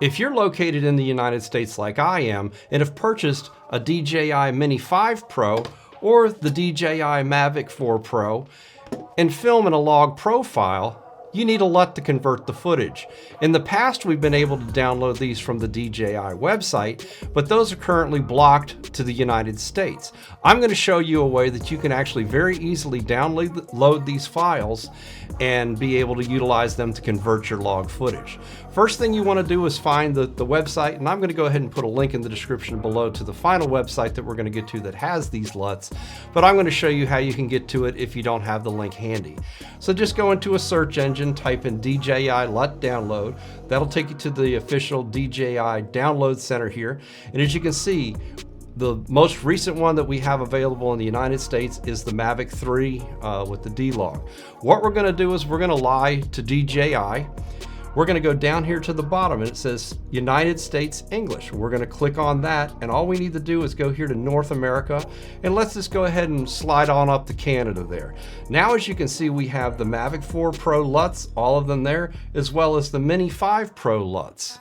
If you're located in the United States like I am and have purchased a DJI Mini 5 Pro or the DJI Mavic 4 Pro and film in a log profile, you need a LUT to convert the footage. In the past, we've been able to download these from the DJI website, but those are currently blocked to the United States. I'm going to show you a way that you can actually very easily download these files and be able to utilize them to convert your log footage. First thing you want to do is find the website, and I'm going to go ahead and put a link in the description below to the final website that we're going to get to that has these LUTs, but I'm going to show you how you can get to it if you don't have the link handy. So just go into a search engine, type in DJI LUT download. That'll take you to the official DJI download center here. And as you can see, the most recent one that we have available in the United States is the Mavic 3 with the D-Log. What we're going to do is we're going to lie to DJI. We're going to go down here to the bottom and it says United States English. We're going to click on that, and all we need to do is go here to North America, and let's just go ahead and slide on up to Canada there. Now, as you can see, we have the Mavic 4 Pro LUTs, all of them there, as well as the Mini 5 Pro LUTs.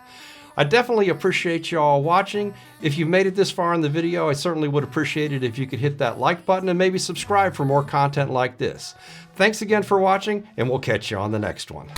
I definitely appreciate you all watching. If you've made it this far in the video, I certainly would appreciate it if you could hit that like button and maybe subscribe for more content like this. Thanks again for watching, and we'll catch you on the next one.